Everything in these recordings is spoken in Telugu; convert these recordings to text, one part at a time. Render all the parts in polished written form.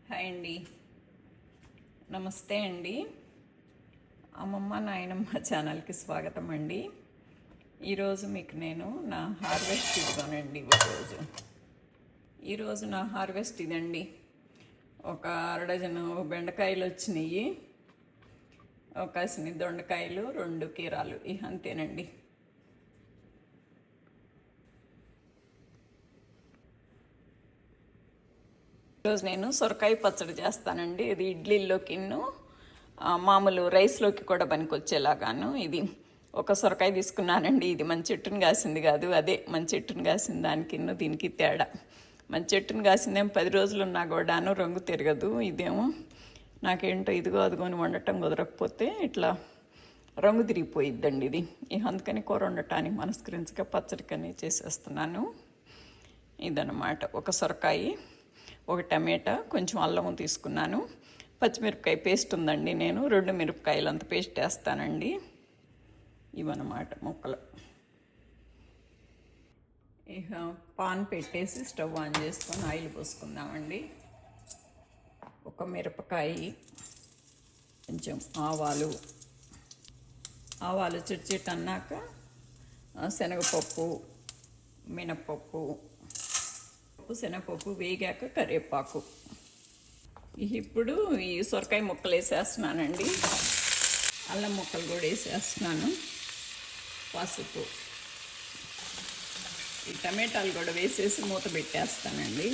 హాయ్ అండి, నమస్తే అండి. అమ్మమ్మ నాయనమ్మ ఛానల్కి స్వాగతం అండి. ఈరోజు మీకు నేను నా హార్వెస్ట్ ఇదిగోనండి. ఈరోజు నా హార్వెస్ట్ ఇదండి. ఒక అరడజను బెండకాయలు వచ్చినాయి, ఒక కాసిని దొండకాయలు, 2 కీరాలు, అంతేనండి. ఈరోజు నేను సొరకాయ పచ్చడి చేస్తానండి. ఇది ఇడ్లీలోకి మామూలు రైస్లోకి కూడా పనికొచ్చేలాగాను. ఇది ఒక సొరకాయ తీసుకున్నానండి. ఇది మన చెట్టును కాసింది కాదు, అదే మన చెట్టును కాసిన దానికి దీనికి తేడా. మన చెట్టును కాసిందేమో 10 రోజులు ఉన్నా కూడాను రంగు తిరగదు. ఇదేమో నాకేంటో ఇదిగో అదిగోని వండటం కుదరకపోతే ఇట్లా రంగు తిరిగిపోయిద్దండి ఇది. అందుకని కూర వండటానికి మనస్కరించక పచ్చడికని చేసేస్తున్నాను. ఇదన్నమాట. ఒక సొరకాయ, ఒక టమాటా, కొంచెం అల్లం తీసుకున్నాను, పచ్చిమిరపకాయ పేస్ట్ ఉందండి. నేను 2 మిరపకాయలు అంత పేస్ట్ వేస్తానండి. ఇవన్నమాట ముక్కలు. ఇక పాన్ పెట్టేసి స్టవ్ ఆన్ చేసుకొని ఆయిల్ పోసుకుందామండి. ఒక మిరపకాయ, కొంచెం ఆవాలు చిట్చిట్ అన్నాక శనగపప్పు, మినపప్పు, శనగపప్పు వేగాక కరివేపాకు. ఇప్పుడు ఈ సొరకాయ ముక్కలు వేసేస్తున్నానండి. అల్లం ముక్కలు కూడా వేసేస్తున్నాను. పసుపు, ఈ టమాటాలు కూడా వేసేసి మూత పెట్టేస్తానండి.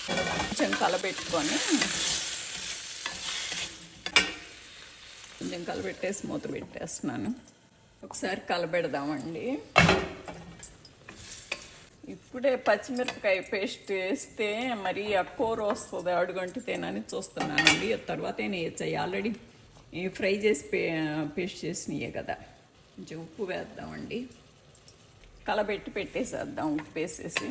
కొంచెం కలబెట్టుకొని మూత పెట్టేస్తున్నాను. ఒకసారి కలబెడదామండి. ఇప్పుడే పచ్చిమిరపకాయ పేస్ట్ వేస్తే మరి ఆ కూర వస్తుంది అడుగంటితేనని చూస్తున్నానండి. తర్వాత వేయచ్చాయి, ఆల్రెడీ ఫ్రై చేసి పేస్ట్ చేసినాయే కదా. కొంచెం ఉప్పు వేద్దామండి. కలబెట్టి పెట్టేసేద్దాం ఉప్పు వేసేసి.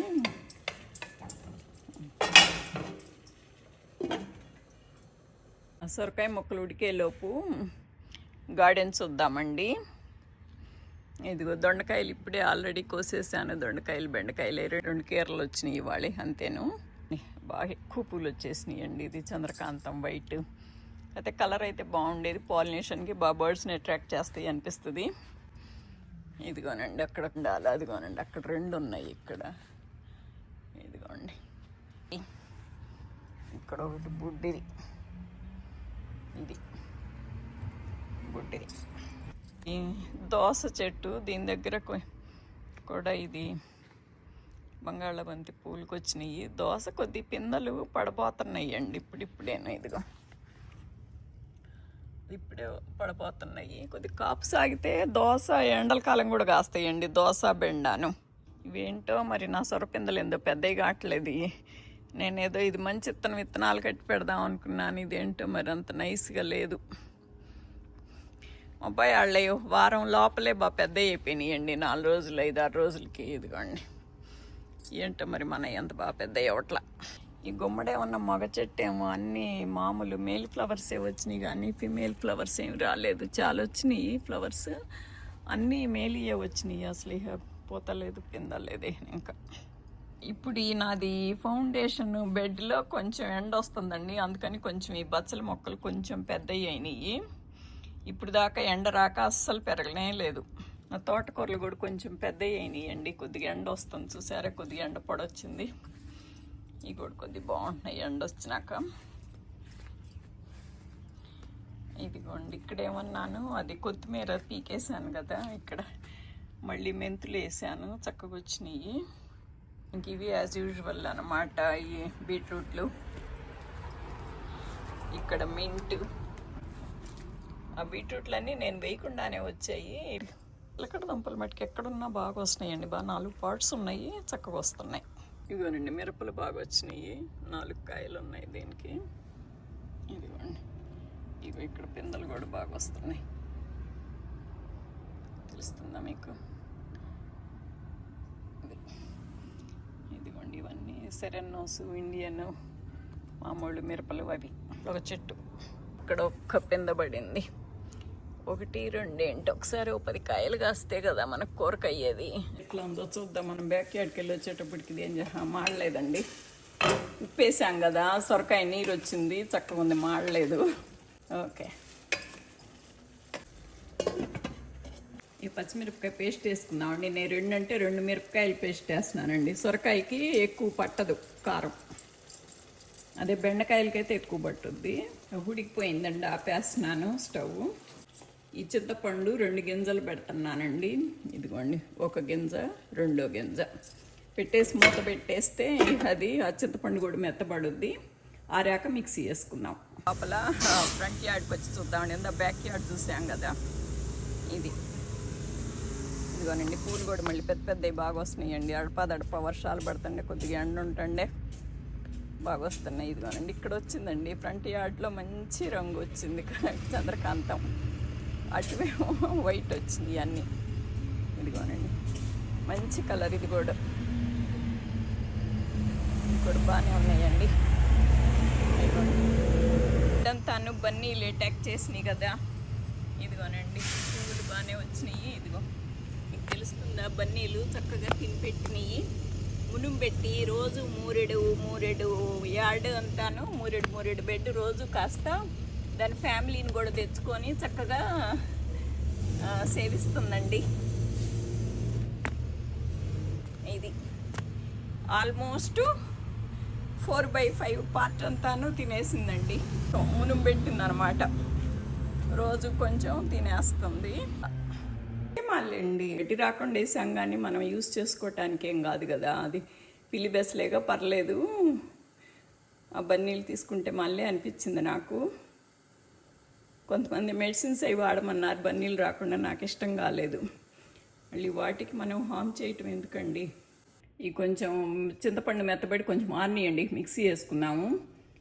సొరకాయ ముక్కలు ఉడికేలోపు గార్డెన్ చూద్దామండి. ఇదిగో దొండకాయలు ఇప్పుడే ఆల్రెడీ కోసేసాను. దొండకాయలు, బెండకాయలు 2 కీరలు వచ్చినాయి ఇవాళ, అంతేను. బాగా ఎక్కువ పూలు వచ్చేసినాయి అండి. ఇది చంద్రకాంతం వైట్ అయితే కలర్ అయితే బాగుండేది. పాలినేషన్కి బాగా బర్డ్స్ని అట్రాక్ట్ చేస్తాయి అనిపిస్తుంది. ఇదిగోనండి అక్కడ ఉండాలి, అదిగోనండి అక్కడ 2 ఉన్నాయి. ఇదిగోండి, ఇక్కడ ఒకటి బుడ్డిది, ఇది బుడ్డిది. ఈ దోస చెట్టు, దీని దగ్గర కూడా ఇది బంగాళాబంతి పూలకు వచ్చినాయి. దోస కొద్ది పిందెలు పడిపోతున్నాయి అండి. ఇప్పుడేనా ఇదిగో ఇప్పుడే పడిపోతున్నాయి. కొద్ది కాపు సాగితే దోస ఎండల కాలం కూడా కాస్తాయండి. దోస, బెండాను ఇవేంటో మరి నా సొరపిందలు ఏందో పెద్దవి కావట్లేదు. నేనేదో ఇది మంచి విత్తనాలు కట్టి పెడదాం అనుకున్నాను. ఇదేంటో మరి అంత నైస్గా లేదు. అబ్బాయి వాళ్ళయ్యో వారం లోపలే బాగా పెద్ద అయిపోయినాయండి. 4 రోజులు 5-6 రోజులకి. ఇదిగోండి ఏంటో మరి మన ఎంత బాగా పెద్ద అవ్వట్లా. ఈ గుమ్మడేమన్నా మగ చెట్టు ఏమో అన్నీ మామూలు మేల్ ఫ్లవర్సే వచ్చినాయి, కానీ ఫిమేల్ ఫ్లవర్స్ ఏమి రాలేదు. చాలా వచ్చినాయి ఫ్లవర్స్, అన్నీ మేలియే వచ్చినాయి. అసలు ఇక పోతలేదు, పిందలేదు ఇంకా. ఇప్పుడు ఈ నాది ఫౌండేషన్ బెడ్లో కొంచెం ఎండ వస్తుందండి. అందుకని కొంచెం ఈ బచ్చల మొక్కలు కొంచెం పెద్దవి అయినాయి. ఇప్పుడు దాకా ఎండ రాక అస్సలు పెరగనే లేదు. నా తోటకూరలు కూడా కొంచెం పెద్దవి అయినాయండి. కొద్దిగా ఎండ వస్తుంది చూసారా, కొద్దిగా ఎండ పొడొచ్చింది. ఇవి కూడా కొద్దిగా బాగుంటున్నాయి ఎండ వచ్చినాక. ఇదిగోండి ఇక్కడేమన్నాను, అది కొత్తిమీర పీకేసాను కదా, ఇక్కడ మళ్ళీ మెంతులు వేసాను, చక్కగా వచ్చినాయి. ఇంక ఇవి యాజ్ యూజువల్ అన్నమాట. ఈ బీట్రూట్లు, ఇక్కడ మింట్. ఆ బీట్రూట్లన్నీ నేను వేయకుండానే వచ్చాయి. ఎక్కడ దుంపలు మట్టుకు ఎక్కడున్నా బాగా వస్తున్నాయండి. బాగా 4 పార్ట్స్ ఉన్నాయి, చక్కగా వస్తున్నాయి. ఇదిగోనండి మిరపలు బాగా వచ్చినాయి. 4 కాయలు ఉన్నాయి దీనికి. ఇదిగోండి, ఇవి ఇక్కడ పిందెలు కూడా బాగా వస్తున్నాయి. తెలుస్తుందా మీకు? ఇదిగోండి ఇవన్నీ సెరెన్నోస్, ఇండియన్ మామూలు మిరపలు. అవి ఒక చెట్టు, ఇక్కడ ఒక్క పింద పడింది. 1, 2 ఏంటి, ఒకసారి 10 కాయలు కాస్తే కదా మనకు కూరకు అయ్యేది. ఎట్లా ఉందో చూద్దాం. మనం బ్యాక్ యార్డ్కి వెళ్ళి వచ్చేటప్పటికి ఇది ఏం మాడలేదండి. ఉప్పేసాం కదా, సొరకాయ నీరు వచ్చింది, చక్కగా ఉంది, మాడలేదు. ఓకే, ఈ పచ్చిమిరపకాయ పేస్ట్ వేసుకుందామండి. నేను 2 అంటే 2 మిరపకాయలు పేస్ట్ వేస్తున్నానండి. సొరకాయకి ఎక్కువ పట్టదు కారం, అదే బెండకాయలకైతే ఎక్కువ పట్టుద్ది. ఉడికిపోయిందండి, ఆపేస్తున్నాను స్టవ్. ఈ చింతపండు 2 గింజలు పెడుతున్నానండి. ఇదిగోండి, 1 గింజ 2 గింజ పెట్టేసి మూత పెట్టేస్తే అది ఆ చింతపండు కూడా మెత్తబడుద్ది. ఆరాక మిక్సీ వేసుకుందాం. లోపల ఫ్రంట్ యార్డ్కి వచ్చి చూద్దామండి. ఇందా బ్యాక్ యార్డ్ చూసాం కదా, ఇదిగోనండి. పూలు కూడా మళ్ళీ పెద్ద పెద్దవి బాగా వస్తున్నాయండి. అడప వర్షాలు పడుతుండే, కొద్దిగా ఎండ ఉంటుండే, బాగా వస్తున్నాయి. ఇదిగోనండి, ఇక్కడ వచ్చిందండి ఫ్రంట్ యార్డ్లో మంచి రంగు వచ్చింది, చంద్రకాంతం. అటువేమో వైట్ వచ్చింది అన్నీ. ఇదిగోనండి, మంచి కలర్. ఇది కూడా బాగానే ఉన్నాయండి. ఇదంతాను బన్నీలు అటాక్ చేసినాయి కదా. ఇదిగోనండి, పువ్వులు బాగానే వచ్చినాయి. ఇదిగో మీకు తెలుస్తుందా, బన్నీలు చక్కగా తినిపెట్టినాయి. మునుము పెట్టి రోజు మూరెడు యార్డ్ అంతాను, మూరెడు బెడ్ రోజు కాస్త దాని ఫ్యామిలీని కూడా తెచ్చుకొని చక్కగా సేవిస్తుందండి. ఇది ఆల్మోస్ట్ 4/5 పార్ట్ అంతాను తినేసిందండి. మునుము పెట్టిందనమాట, రోజు కొంచెం తినేస్తుంది. మళ్ళీ ఎట్టి రాకుండా వేసాం కానీ మనం యూస్ చేసుకోవటానికి ఏం కాదు కదా, అది పిల్లి బెసలేగా పర్లేదు. ఆ బన్నీలు తీసుకుంటే మళ్ళీ అనిపించింది నాకు. కొంతమంది మెడిసిన్స్ అవి వాడమన్నారు, బన్నీలు రాకుండా. నాకు ఇష్టం కాలేదు. మళ్ళీ వాటికి మనం హామ్ చేయటం ఎందుకండి. ఈ కొంచెం చింతపండు మెత్తబడి కొంచెం ఆర్నియండి, మిక్సీ వేసుకున్నాము.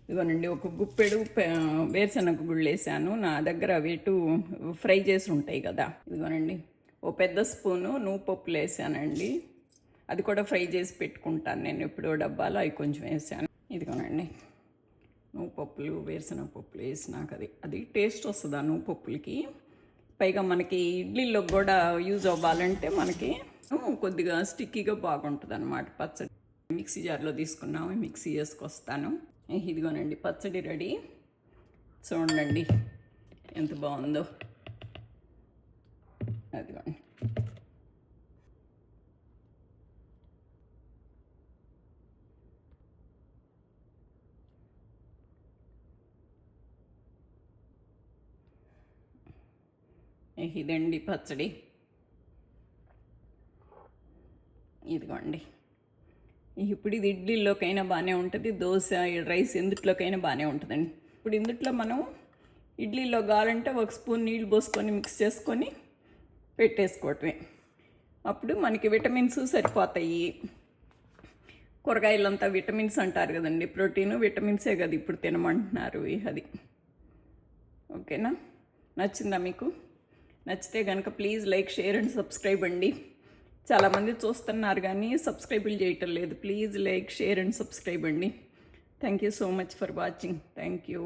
ఇదిగోనండి, 1 గుప్పెడు వేరుశనగ గుళ్ళు వేసాను. నా దగ్గర అవి ఫ్రై చేసి ఉంటాయి కదా. ఇదిగోనండి, 1 పెద్ద స్పూను నువ్వు పప్పులు వేసానండి. అది కూడా ఫ్రై చేసి పెట్టుకుంటాను నేను ఎప్పుడో డబ్బాలో. అవి కొంచెం వేసాను. ఇదిగోనండి, నువ్వు పప్పులు, వేరుశనగ పప్పులు వేసినాక అది టేస్ట్ వస్తుంది ఆ నువ్వు పప్పులకి. పైగా మనకి ఇడ్లీలో కూడా యూజ్ అవ్వాలంటే మనకి కొద్దిగా స్టిక్కీగా బాగుంటుంది అన్నమాట. పచ్చడి మిక్సీ జార్లో తీసుకున్నాము, మిక్సీ వేసుకొస్తాను. ఇదిగోనండి, పచ్చడి రెడీ. చూడండి ఎంత బాగుందో. అదిగోండి, ఇదండి పచ్చడి. ఇదిగోండి, ఇప్పుడు ఇది ఇడ్లీలోకైనా బాగానే ఉంటుంది, దోశ, రైస్ ఎందుట్లోకైనా బాగానే ఉంటుందండి. ఇప్పుడు ఇందుట్లో మనం ఇడ్లీలో కావాలంటే 1 స్పూన్ నీళ్ళు పోసుకొని మిక్స్ చేసుకొని పెట్టేసుకోవటమే. అప్పుడు మనకి విటమిన్స్ సరిపోతాయి. కూరగాయలంతా విటమిన్స్ అంటారు కదండి, ప్రోటీను విటమిన్సే కదా ఇప్పుడు తినమంటున్నారు. అది ఓకేనా? నచ్చిందా మీకు? నచ్చితే కనుక please like, share and subscribe అండి. చాలామంది చూస్తున్నారు కానీ సబ్స్క్రైబులు చేయటం లేదు. Please like, share and subscribe అండి. Thank you so much for watching. Thank you.